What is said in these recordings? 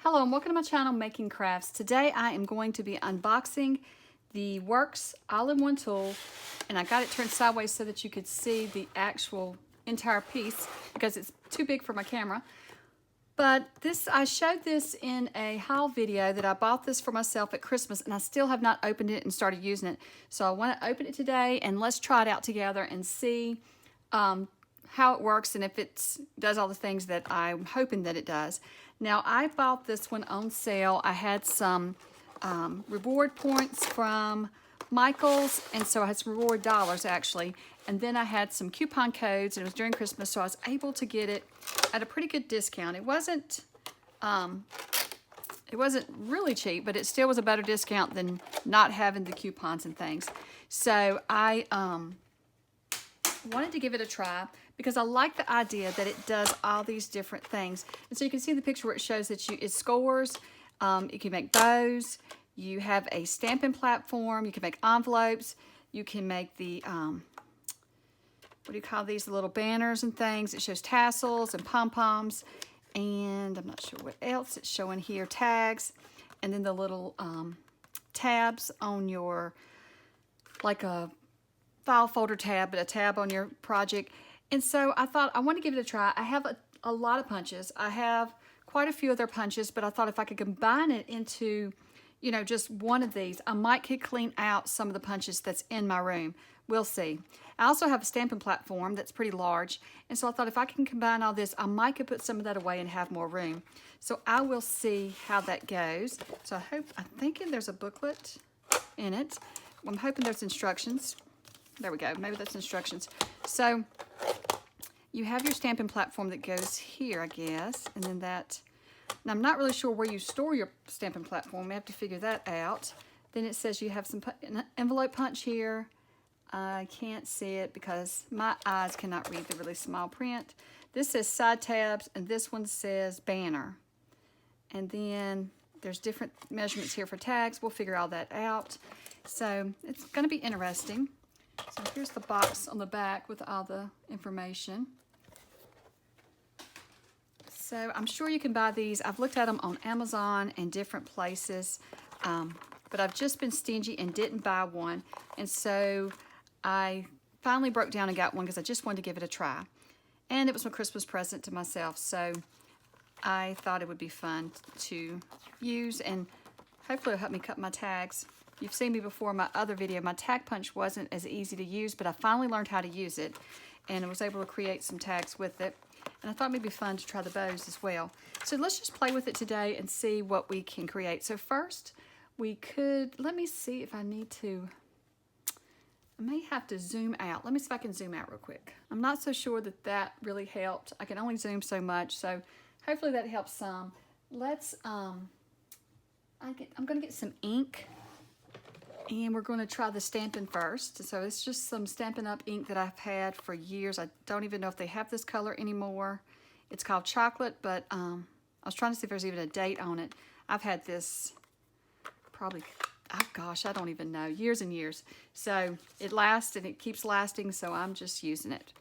Hello and welcome to my channel, Making Crafts. Today I am going to be unboxing the Works All-in-One tool, and I got it turned sideways so that you could see the actual entire piece because it's too big for my camera. But I showed this in a haul video that I bought this for myself at Christmas, and I still have not opened it and started using it. So I want to open it today and let's try it out together and see how it works and if it does all the things that I'm hoping that it does. Now, I bought this one on sale. I had some reward points from Michaels, and so I had some reward dollars actually, and then I had some coupon codes, and it was during Christmas, so I was able to get it at a pretty good discount. It wasn't really cheap, but it still was a better discount than not having the coupons and things. So I wanted to give it a try because I like the idea that it does all these different things. And so you can see the picture where it shows that it scores. You can make bows. You have a stamping platform. You can make envelopes. You can make the, what do you call these, the little banners and things. It shows tassels and pom-poms. And I'm not sure what else it's showing here. Tags. And then the little tabs on your, like a file folder tab, but a tab on your project. And so I thought I want to give it a try. I have a lot of punches. I have quite a few of their punches, but I thought if I could combine it into, you know, just one of these, I might could clean out some of the punches that's in my room. We'll see. I also have a stamping platform that's pretty large, and so I thought if I can combine all this, I might could put some of that away and have more room. So I will see how that goes. So I'm thinking there's a booklet in it. I'm hoping there's instructions. There we go. Maybe that's instructions. So you have your stamping platform that goes here, I guess, and then that. Now, I'm not really sure where you store your stamping platform. We have to figure that out. Then it says you have an envelope punch here. I can't see it because my eyes cannot read the really small print. This says side tabs, and this one says banner. And then there's different measurements here for tags. We'll figure all that out. So it's going to be interesting. So here's the box on the back with all the information. So I'm sure you can buy these. I've looked at them on Amazon and different places, but I've just been stingy and didn't buy one. And so I finally broke down and got one because I just wanted to give it a try. And it was my Christmas present to myself, so I thought it would be fun to use, and hopefully it'll help me cut my tags. You've seen me before in my other video. My tag punch wasn't as easy to use, but I finally learned how to use it, and I was able to create some tags with it. And I thought it'd be fun to try the bows as well. So let's just play with it today and see what we can create. So first, let me see if I need to, I may have to zoom out. Let me see if I can zoom out real quick. I'm not so sure that that really helped. I can only zoom so much, so hopefully that helps some. Let's, I'm gonna get some ink, and we're going to try the stamping first. So it's just some Stampin' Up! Ink that I've had for years. I don't even know if they have this color anymore. It's called Chocolate, but I was trying to see if there's even a date on it. I've had this probably, oh gosh, I don't even know, years and years. So it lasts and it keeps lasting, so I'm just using it.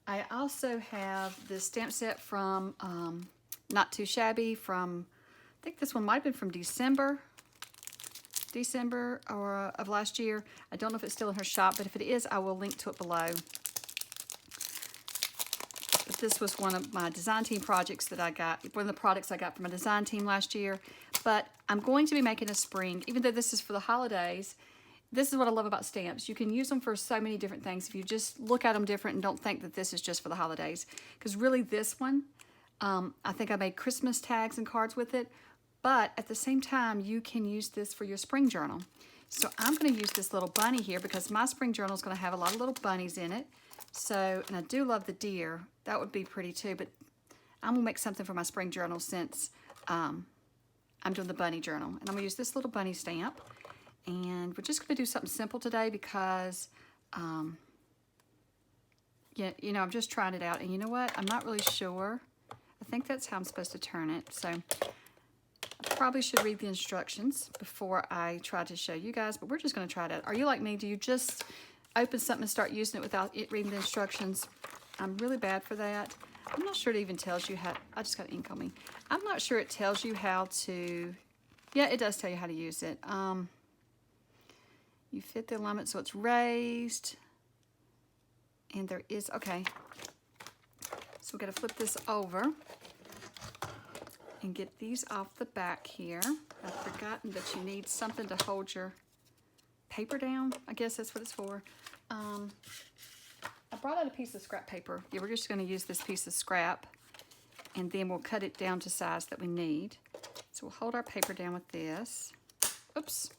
I also have this stamp set from Not Too Shabby from, I think this one might have been from December of last year. I don't know if it's still in her shop, but if it is, I will link to it below. But this was one of my design team projects that I got, one of the products I got from a design team last year. But I'm going to be making a spring, even though this is for the holidays. This is what I love about stamps. You can use them for so many different things if you just look at them different and don't think that this is just for the holidays. Because really this one, I think I made Christmas tags and cards with it. But at the same time, you can use this for your spring journal. So I'm going to use this little bunny here because my spring journal is going to have a lot of little bunnies in it. So, and I do love the deer. That would be pretty too, but I'm going to make something for my spring journal since I'm doing the bunny journal. And I'm going to use this little bunny stamp. And we're just going to do something simple today because, yeah, you know, I'm just trying it out. And you know what? I'm not really sure. I think that's how I'm supposed to turn it. So I probably should read the instructions before I try to show you guys, but we're just going to try it out. Are you like me? Do you just open something and start using it without reading the instructions? I'm really bad for that. I'm not sure it even tells you how, I just got ink on me. I'm not sure it tells you how to, yeah, it does tell you how to use it. You fit the alignment so it's raised. And there is, okay. So we've got to flip this over and get these off the back here. I've forgotten that you need something to hold your paper down. I guess that's what it's for. I brought out a piece of scrap paper. Yeah, we're just going to use this piece of scrap, and then we'll cut it down to size that we need. So we'll hold our paper down with this. Oops.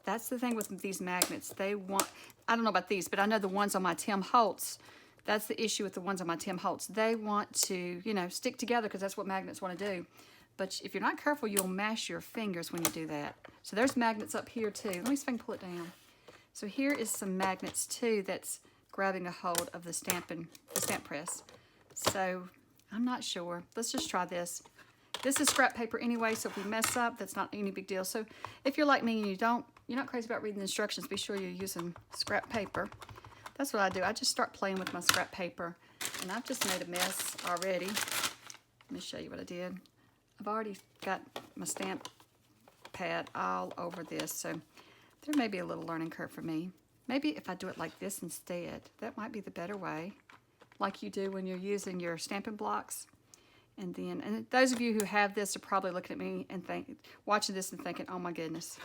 That's the thing with these magnets. They want, I don't know about these, but I know the ones on my Tim Holtz, that's the issue with the ones on my Tim Holtz. They want to, you know, stick together because that's what magnets want to do. But if you're not careful, you'll mash your fingers when you do that. So there's magnets up here too. Let me see if I can pull it down. So here is some magnets too that's grabbing a hold of the stamp press. So I'm not sure. Let's just try this. This is scrap paper anyway, so if we mess up, that's not any big deal. So if you're like me and you're not crazy about reading the instructions, be sure you're using scrap paper. That's what I do. I just start playing with my scrap paper, and I've just made a mess already. Let me show you what I did. I've already got my stamp pad all over this, so there may be a little learning curve for me. Maybe if I do it like this instead, that might be the better way, like you do when you're using your stamping blocks. And those of you who have this are probably looking at me and watching this and thinking, oh my goodness,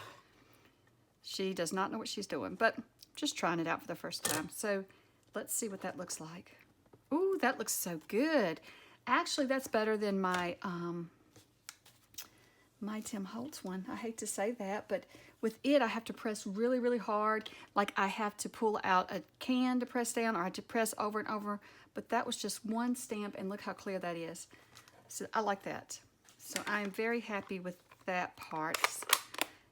she does not know what she's doing, but just trying it out for the first time. So let's see what that looks like. Ooh, that looks so good. Actually, that's better than my Tim Holtz one. I hate to say that, but with it, I have to press really, really hard. Like I have to pull out a can to press down, or I have to press over and over. But that was just one stamp, and look how clear that is. So I like that. So I'm very happy with that part.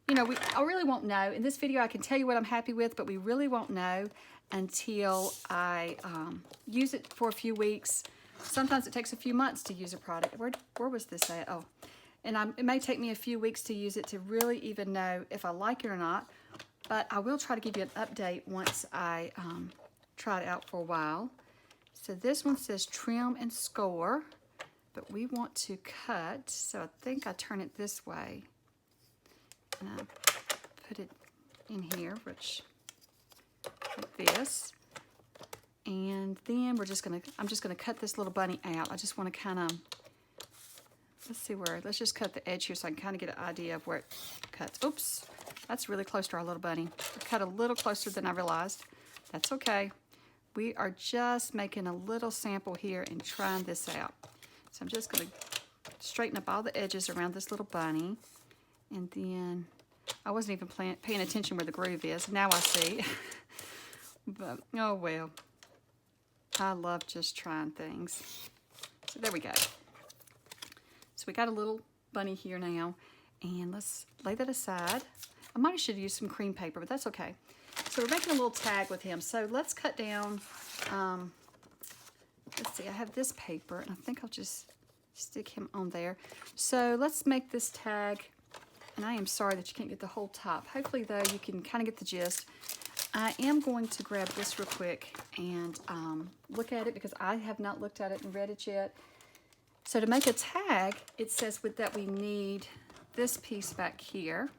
You know, I really won't know. In this video, I can tell you what I'm happy with, but we really won't know until I use it for a few weeks. Sometimes it takes a few months to use a product. Where was this at? Oh. And it may take me a few weeks to use it to really even know if I like it or not. But I will try to give you an update once I try it out for a while. So this one says trim and score, but we want to cut. So I think I turn it this way. And I put it in here, which like this. And then I'm just gonna cut this little bunny out. I just want to kind of, let's just cut the edge here so I can kind of get an idea of where it cuts. Oops, that's really close to our little bunny. I cut a little closer than I realized. That's okay. We are just making a little sample here and trying this out. So I'm just going to straighten up all the edges around this little bunny. And then I wasn't even paying attention where the groove is. Now I see. But, oh well. I love just trying things. So there we go. So we got a little bunny here now. And let's lay that aside. I might have should use some cream paper, but that's okay. So we're making a little tag with him. So let's cut down, let's see, I have this paper, and I think I'll just stick him on there. So let's make this tag, and I am sorry that you can't get the whole top. Hopefully, though, you can kind of get the gist. I am going to grab this real quick and look at it because I have not looked at it and read it yet. So to make a tag, it says that we need this piece back here.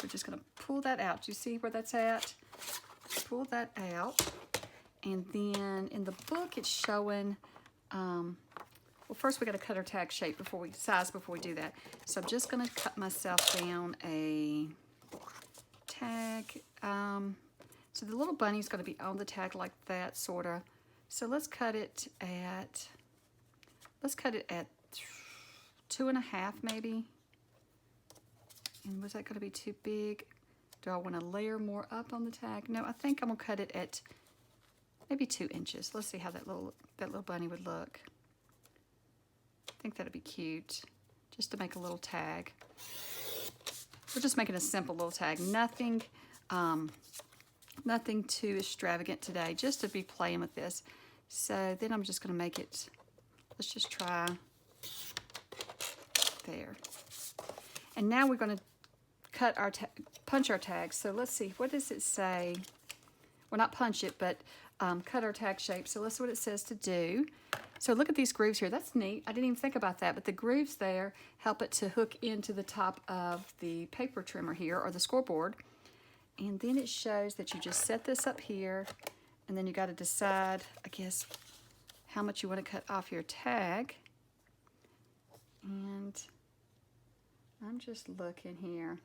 We're just going to pull that out. Do you see where that's at? Pull that out. And then in the book, it's showing, well, first we got to cut our tag shape before we do that. So I'm just going to cut myself down a tag. So the little bunny's going to be on the tag like that, sort of. So let's cut it at 2.5 maybe. And was that going to be too big? Do I want to layer more up on the tag? No, I think I'm going to cut it at maybe 2 inches. Let's see how that little bunny would look. I think that'd be cute, just to make a little tag. We're just making a simple little tag. Nothing too extravagant today, just to be playing with this. So then I'm just going to make it, let's just try there. And now we're going to cut our punch our tags. So let's see, what does it say? Well, not punch it, but cut our tag shape. So let's see what it says to do. So look at these grooves here. That's neat. I didn't even think about that, but the grooves there help it to hook into the top of the paper trimmer here, or the scoreboard. And then it shows that you just set this up here, and then you got to decide, I guess, how much you want to cut off your tag. And I'm just looking here.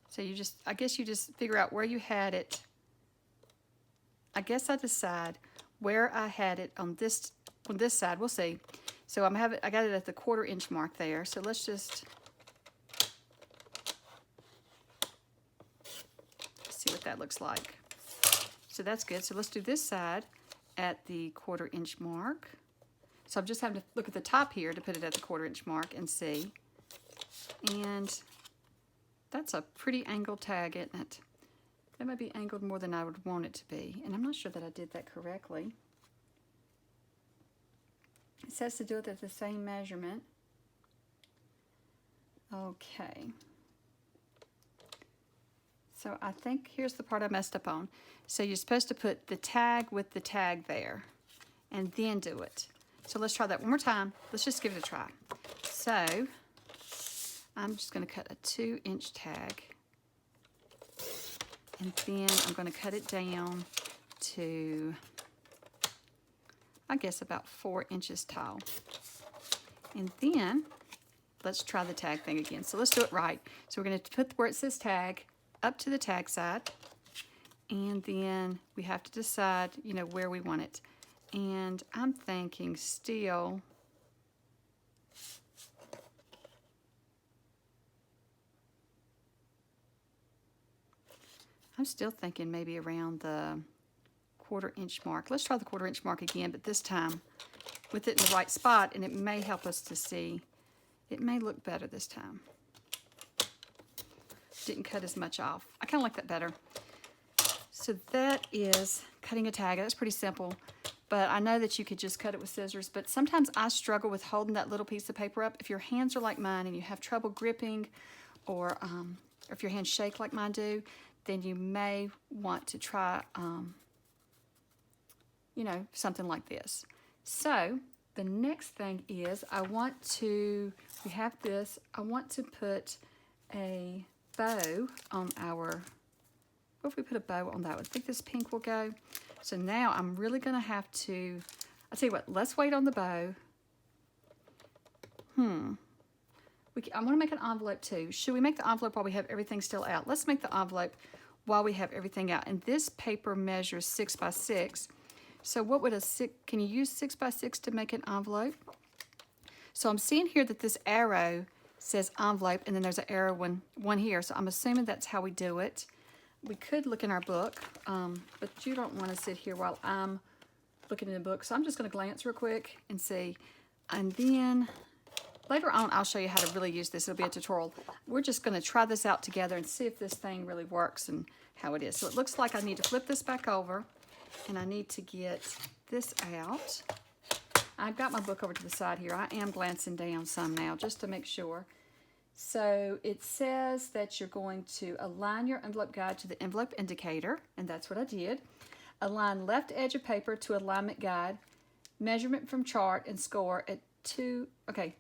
So you just, I guess you just figure out where you had it. I guess I decide where I had it on this side. We'll see. So I got it at the 1/4 inch mark there. So let's just see what that looks like. So that's good. So let's do this side at the 1/4 inch mark. So I'm just having to look at the top here to put it at the 1/4 inch mark and see. And that's a pretty angled tag, isn't it? That might be angled more than I would want it to be. And I'm not sure that I did that correctly. It says to do it at the same measurement. Okay. So I think here's the part I messed up on. So you're supposed to put the tag with the tag there and then do it. So let's try that one more time. Let's just give it a try. So I'm just going to cut a 2-inch tag, and then I'm going to cut it down to, I guess, about 4 inches tall. And then let's try the tag thing again. So let's do it right. So we're going to put where it says tag up to the tag side, and then we have to decide, you know, where we want it. And I'm thinking still, maybe around the 1/4 inch mark. Let's try the 1/4 inch mark again, but this time with it in the right spot, and it may help us to see. It may look better this time. Didn't cut as much off. I kind of like that better. So that is cutting a tag. That's pretty simple, but I know that you could just cut it with scissors, but sometimes I struggle with holding that little piece of paper up. If your hands are like mine and you have trouble gripping, or if your hands shake like mine do, then you may want to try, you know, something like this. So the next thing is I want to put a bow on our, what if we put a bow on that one? I think this pink will go. So now I'm really going to have to, I'll tell you what, let's wait on the bow. I want to make an envelope too. Should we make the envelope while we have everything still out? Let's make the envelope while we have everything out. And this paper measures 6 by 6. So what would can you use 6 by 6 to make an envelope? So I'm seeing here that this arrow says envelope, and then there's an arrow one here. So I'm assuming that's how we do it. We could look in our book, but you don't want to sit here while I'm looking in the book. So I'm just going to glance real quick and see. And then later on, I'll show you how to really use this. It'll be a tutorial. We're just going to try this out together and see if this thing really works and how it is. So it looks like I need to flip this back over, and I need to get this out. I've got my book over to the side here. I am glancing down some now just to make sure. So it says that you're going to align your envelope guide to the envelope indicator, and that's what I did. Align left edge of paper to alignment guide, measurement from chart, and score at 2, okay,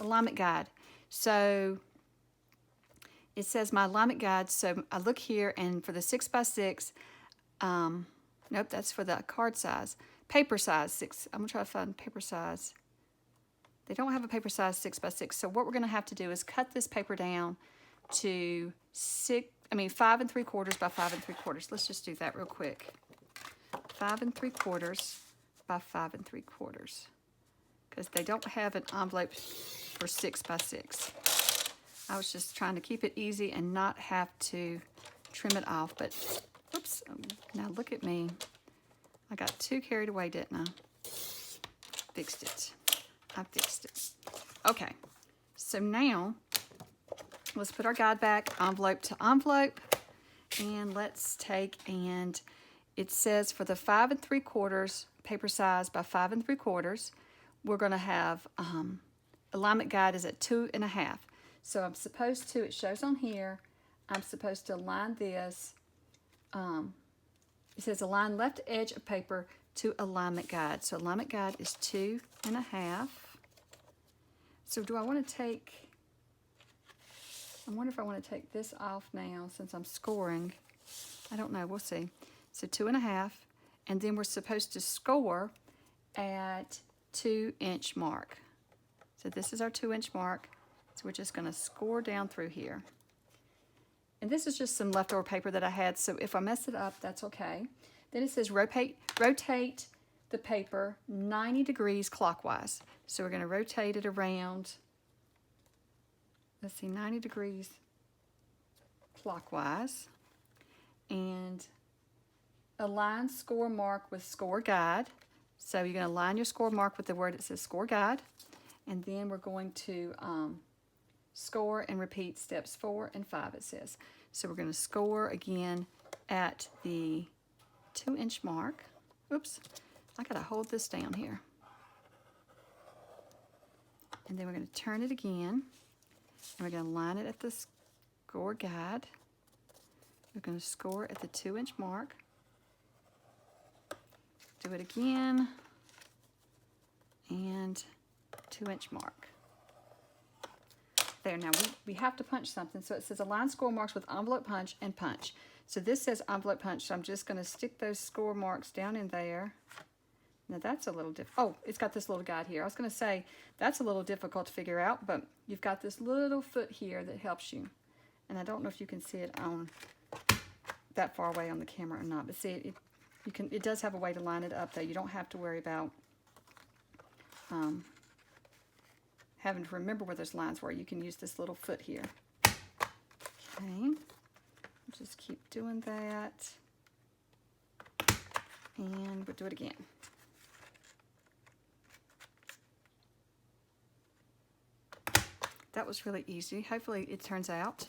alignment guide. So it says my alignment guide, so I look here, and for the 6 by 6, nope, that's for the card size. Paper size 6. I'm going to try to find paper size. They don't have a paper size 6 by 6. So what we're going to have to do is cut this paper down to 5 3/4 by 5 3/4. Let's just do that real quick. 5 3/4 by 5 3/4. Because they don't have an envelope for 6 by 6. I was just trying to keep it easy and not have to trim it off, but oops, now look at me. I got too carried away, didn't I? Fixed it. I fixed it. Okay, so now let's put our guide back, envelope to envelope, and let's take, and it says for the 5 3/4 paper size by 5 3/4, we're going to have alignment guide is at 2.5. So I'm supposed to, it shows on here, I'm supposed to align this it says align left edge of paper to alignment guide. So alignment guide is 2.5. So do I want to take, I wonder if I want to take this off now since I'm scoring. I don't know, we'll see. So 2.5, and then we're supposed to score at 2-inch mark. So this is our 2-inch mark. So we're just gonna score down through here. And this is just some leftover paper that I had, so if I mess it up, that's okay. Then it says rotate the paper 90 degrees clockwise. So we're gonna rotate it around, let's see, 90 degrees clockwise. And align score mark with score guide. So you're gonna align your score mark with the word that says score guide. And then we're going to score and repeat steps 4 and 5, it says. So we're going to score again at the 2-inch mark. Oops, I gotta hold this down here. And then we're going to turn it again, and we're going to line it at the score guide. We're going to score at the 2-inch mark. Do it again, and 2-inch mark. There, now we have to punch something. So it says align score marks with envelope punch and punch. So this says envelope punch, so I'm just going to stick those score marks down in there. Now that's a little difficult. Oh, it's got this little guide here. I was going to say that's a little difficult to figure out, but you've got this little foot here that helps you. And I don't know if you can see it on that far away on the camera or not, but see, it does have a way to line it up though. You don't have to worry about having to remember where those lines were. You can use this little foot here. Okay, just keep doing that, and we'll do it again. That was really easy. Hopefully it turns out,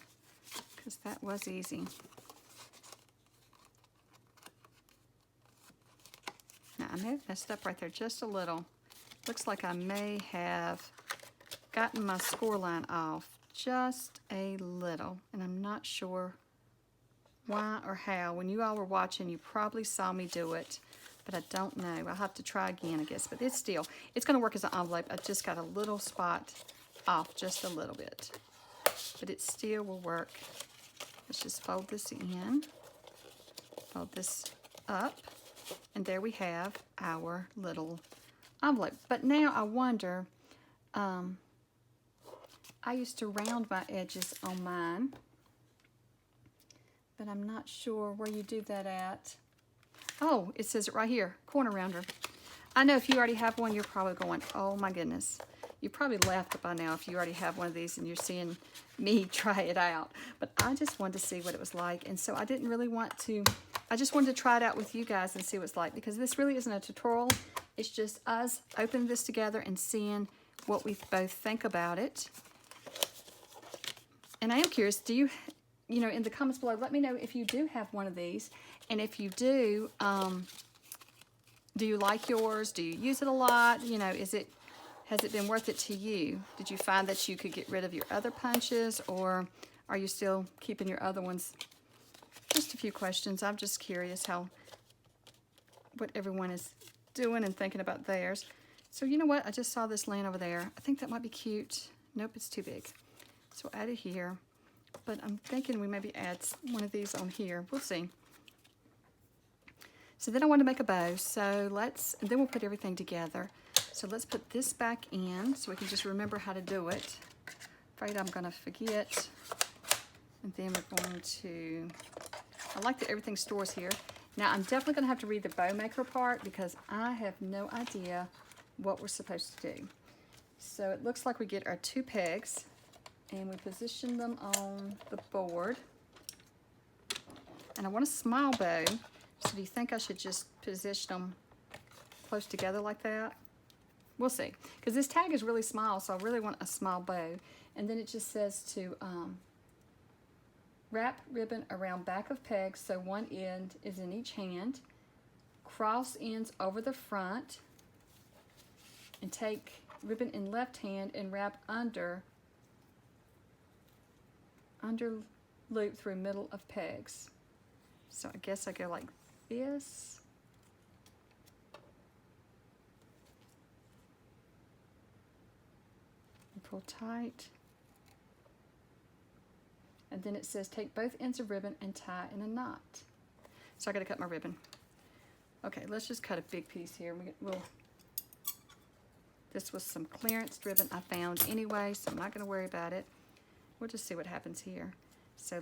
because that was easy. Now I may have messed up right there just a little. Looks like I may have gotten my score line off just a little, and I'm not sure why or how. When you all were watching, you probably saw me do it, but I don't know. I'll have to try again, I guess, but it's going to work as an envelope. I just got a little spot off just a little bit, but it still will work. Let's just fold this in, fold this up, and there we have our little envelope. But now I wonder, I used to round my edges on mine, but I'm not sure where you do that at. Oh, it says it right here, corner rounder. I know if you already have one, you're probably going, oh my goodness. You probably laughed by now if you already have one of these and you're seeing me try it out. But I just wanted to see what it was like, and so I didn't really want to, I just wanted to try it out with you guys and see what it's like, because this really isn't a tutorial. It's just us opening this together and seeing what we both think about it. And I am curious, do you know, in the comments below, let me know if you do have one of these. And if you do you like yours? Do you use it a lot? You know, has it been worth it to you? Did you find that you could get rid of your other punches, or are you still keeping your other ones? Just a few questions. I'm just curious what everyone is doing and thinking about theirs. So you know what? I just saw this laying over there. I think that might be cute. Nope, it's too big. So we'll add it here. But I'm thinking we maybe add one of these on here. We'll see. So then I want to make a bow. So and then we'll put everything together. So let's put this back in so we can just remember how to do it. Afraid I'm going to forget. And then we're going to, I like that everything stores here. Now I'm definitely going to have to read the bow maker part, because I have no idea what we're supposed to do. So it looks like we get our 2 pegs and we position them on the board. And I want a small bow. So do you think I should just position them close together like that? We'll see. Because this tag is really small, so I really want a small bow. And then it just says to wrap ribbon around back of pegs so one end is in each hand. Cross ends over the front. And take ribbon in left hand and wrap under loop through middle of pegs. So I guess I go like this. And pull tight. And then it says take both ends of ribbon and tie in a knot. So I gotta cut my ribbon. Okay, let's just cut a big piece here. This was some clearance ribbon I found anyway, so I'm not gonna worry about it. We'll just see what happens here. So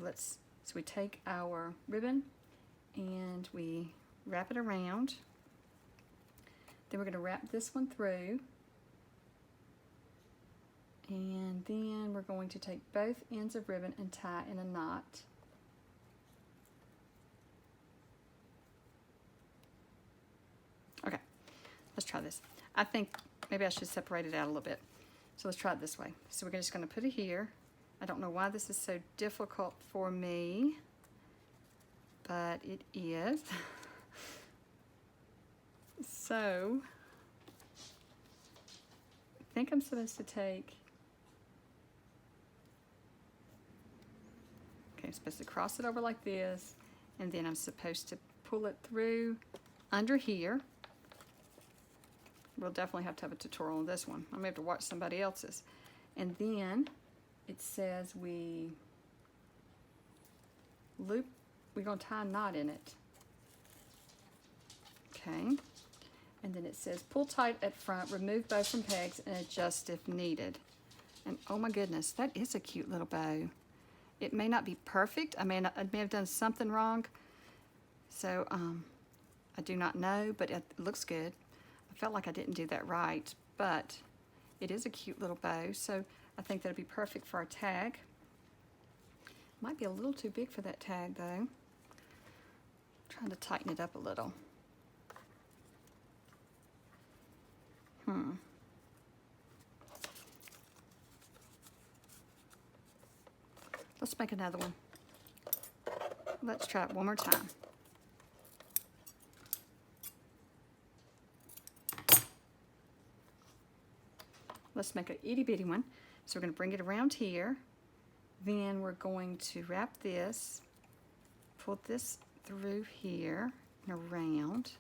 we take our ribbon and we wrap it around. Then we're gonna wrap this one through. And then we're going to take both ends of ribbon and tie in a knot. Okay, let's try this. I think maybe I should separate it out a little bit. So let's try it this way. So we're just gonna put it here. I don't know why this is so difficult for me, but it is. So, I think I'm supposed to take, I'm supposed to cross it over like this, and then I'm supposed to pull it through under here. We'll definitely have to have a tutorial on this one. I'm gonna have to watch somebody else's. And then it says we're gonna tie a knot in it. Okay. And then it says pull tight at front, remove bow from pegs, and adjust if needed. And oh my goodness, that is a cute little bow. It may not be perfect. I may have done something wrong. So I do not know, but it looks good. I felt like I didn't do that right, but it is a cute little bow. So I think that'll be perfect for our tag. Might be a little too big for that tag though. I'm trying to tighten it up a little. Let's make another one. Let's try it one more time. Let's make an itty bitty one. So we're going to bring it around here. Then we're going to wrap this, pull this through here and around.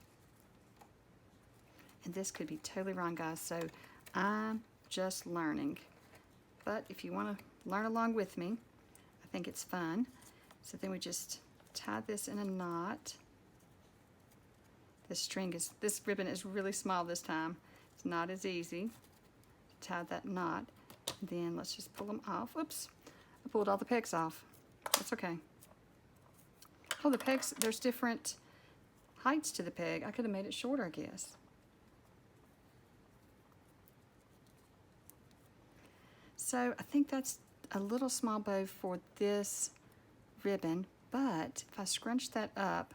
And this could be totally wrong, guys, so I'm just learning. But if you want to learn along with me, I think it's fun. So then we just tie this in a knot. This ribbon is really small this time. It's not as easy to tie that knot. Then let's just pull them off. Oops, I pulled all the pegs off. That's okay. Oh, the pegs, there's different heights to the peg. I could have made it shorter, I guess. So I think that's a little small bow for this ribbon, but if I scrunch that up,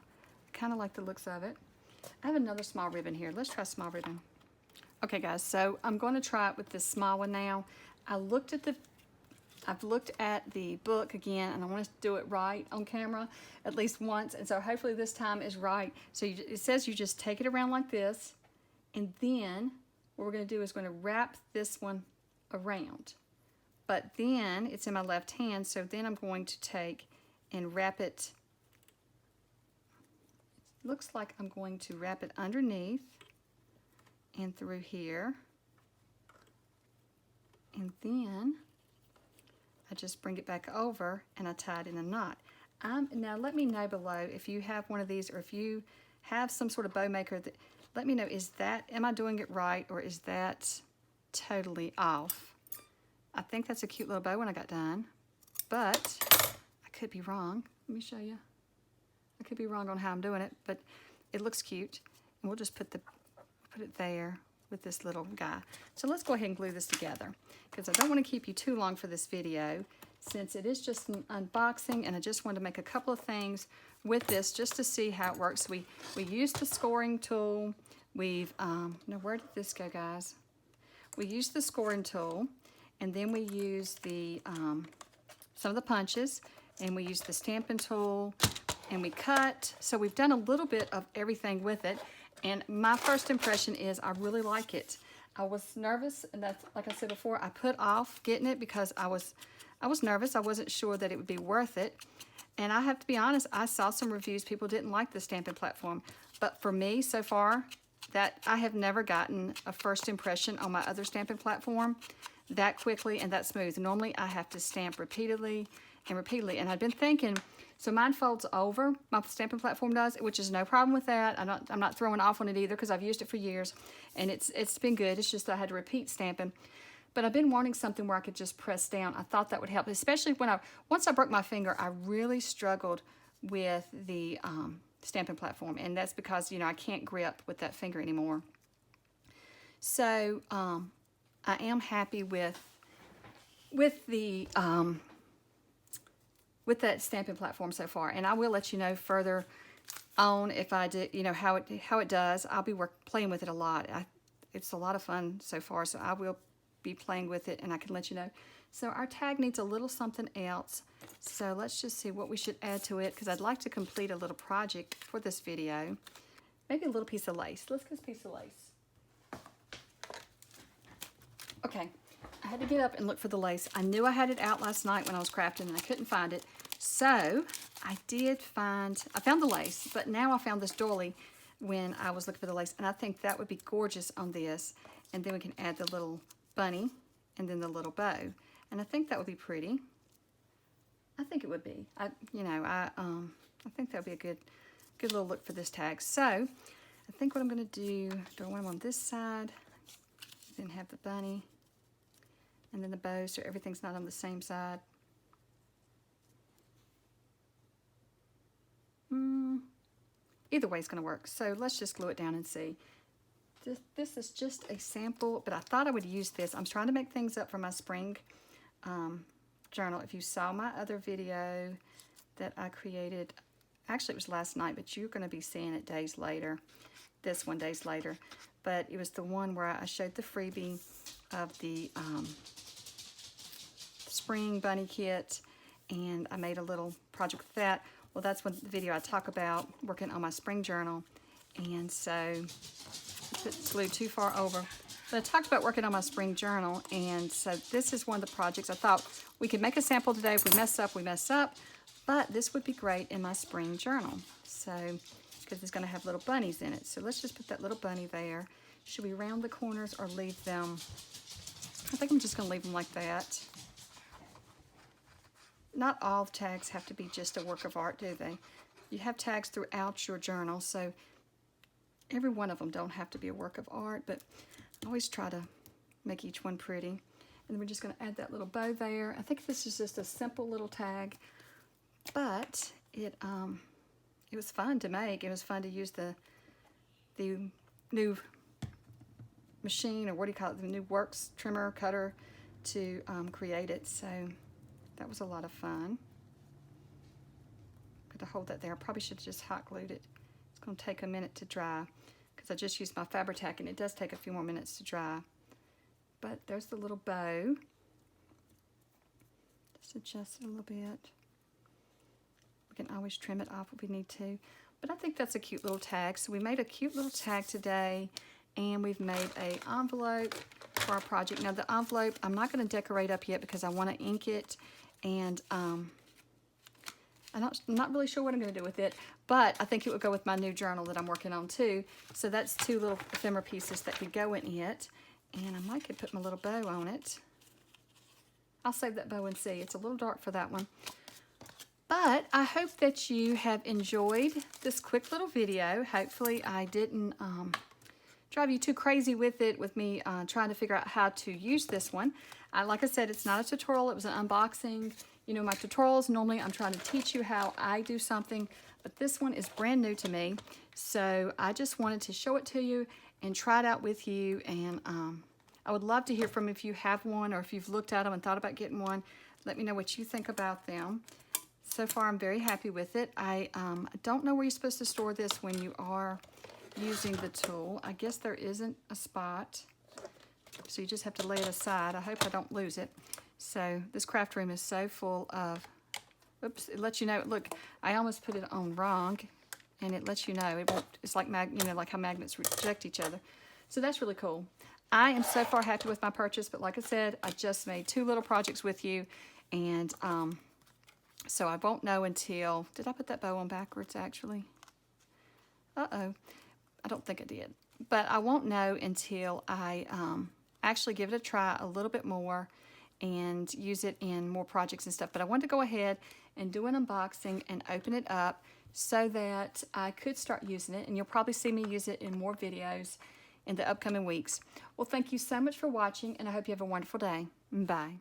I kind of like the looks of it. I have another small ribbon here. Let's try small ribbon. Okay guys, so I'm going to try it with this small one now. I've looked at the book again, and I want to do it right on camera at least once, and so hopefully this time is right. So it says you just take it around like this, and then what we're going to do is going to wrap this one around. But then it's in my left hand, so then I'm going to take and wrap it. It looks like I'm going to wrap it underneath and through here. And then I just bring it back over and I tie it in a knot. Now let me know below if you have one of these, or if you have some sort of bow maker, that let me know, am I doing it right, or is that totally off? I think that's a cute little bow when I got done, but I could be wrong. Let me show you. I could be wrong on how I'm doing it, but it looks cute. And we'll just put it there with this little guy. So let's go ahead and glue this together, because I don't want to keep you too long for this video, since it is just an unboxing, and I just wanted to make a couple of things with this just to see how it works. We used the scoring tool. Now where did this go, guys? We used the scoring tool, and then we used some of the punches, and we used the stamping tool, and we cut. So we've done a little bit of everything with it, and my first impression is I really like it. I was nervous, and that's, like I said before, I put off getting it because I was nervous. I wasn't sure that it would be worth it. And I have to be honest, I saw some reviews, people didn't like the stamping platform. But for me, so far, that I have never gotten a first impression on my other stamping platform that quickly and that smooth. Normally, I have to stamp repeatedly and repeatedly. And I've been thinking, so mine folds over, my stamping platform does, which is no problem with that. I'm not throwing off on it either because I've used it for years and it's been good. It's just that I had to repeat stamping. But I've been wanting something where I could just press down. I thought that would help, especially when once I broke my finger, I really struggled with the stamping platform. And that's because, you know, I can't grip with that finger anymore. So I am happy with the with that stamping platform so far. And I will let you know further on if I did, you know, how it does. I'll be playing with it a lot. It's a lot of fun so far, so I will be playing with it and I can let you know. So our tag needs a little something else. So let's just see what we should add to it because I'd like to complete a little project for this video. Maybe a little piece of lace. Let's get a piece of lace. Okay, I had to get up and look for the lace. I knew I had it out last night when I was crafting and I couldn't find it. So I found the lace, but now I found this doily when I was looking for the lace, and I think that would be gorgeous on this. And then we can add the little bunny and then the little bow, and I think that would be pretty. I think it would be. I think that would be a good little look for this tag. So I think what I'm going to do I want them on this side, then have the bunny, and then the bow, so everything's not on the same side. Either way is going to work. So let's just glue it down and see. This is just a sample, but I thought I would use this. I'm trying to make things up for my spring journal. If you saw my other video that I created, actually it was last night, but you're going to be seeing it days later. This one days later. But it was the one where I showed the freebie of the spring bunny kit, and I made a little project with that. Well, that's what the video I talk about working on my spring journal. And so it's glued too far over. But I talked about working on my spring journal, and so this is one of the projects I thought we could make a sample today. If we mess up, we mess up. But this would be great in my spring journal. So, because it's going to have little bunnies in it. So let's just put that little bunny there. Should we round the corners or leave them? I think I'm just going to leave them like that. Not all tags have to be just a work of art, do they? You have tags throughout your journal, so every one of them don't have to be a work of art, but I always try to make each one pretty. And then we're just going to add that little bow there. I think this is just a simple little tag, but it was fun to make. It was fun to use the new machine, or what do you call it, the new works trimmer cutter to create it. So that was a lot of fun. Got to hold that there. I probably should have just hot glued it. It's going to take a minute to dry because I just used my Fabri-Tac, and it does take a few more minutes to dry. But there's the little bow. Just adjust it a little bit. We can always trim it off if we need to. But I think that's a cute little tag. So we made a cute little tag today, and we've made an envelope for our project. Now the envelope, I'm not going to decorate up yet because I want to ink it, and I'm not really sure what I'm going to do with it, but I think it would go with my new journal that I'm working on too. So that's two little ephemera pieces that could go in it, and I might could put my little bow on it. I'll save that bow and see. It's a little dark for that one. But I hope that you have enjoyed this quick little video. Hopefully I didn't drive you too crazy with it, with me trying to figure out how to use this one. Like I said, it's not a tutorial, it was an unboxing. You know, my tutorials, normally I'm trying to teach you how I do something, but this one is brand new to me. So I just wanted to show it to you and try it out with you. And I would love to hear from if you have one, or if you've looked at them and thought about getting one. Let me know what you think about them. So far, I'm very happy with it. I don't know where you're supposed to store this when you are using the tool. I guess there isn't a spot, so you just have to lay it aside. I hope I don't lose it. So this craft room is so full of, oops, it lets you know, look, I almost put it on wrong, and it lets you know. It won't, it's like, like how magnets reject each other. So that's really cool. I am so far happy with my purchase, but like I said, I just made two little projects with you, and So I won't know until, did I put that bow on backwards actually? Uh-oh, I don't think I did. But I won't know until I actually give it a try a little bit more and use it in more projects and stuff. But I wanted to go ahead and do an unboxing and open it up so that I could start using it. And you'll probably see me use it in more videos in the upcoming weeks. Well, thank you so much for watching, and I hope you have a wonderful day. Bye.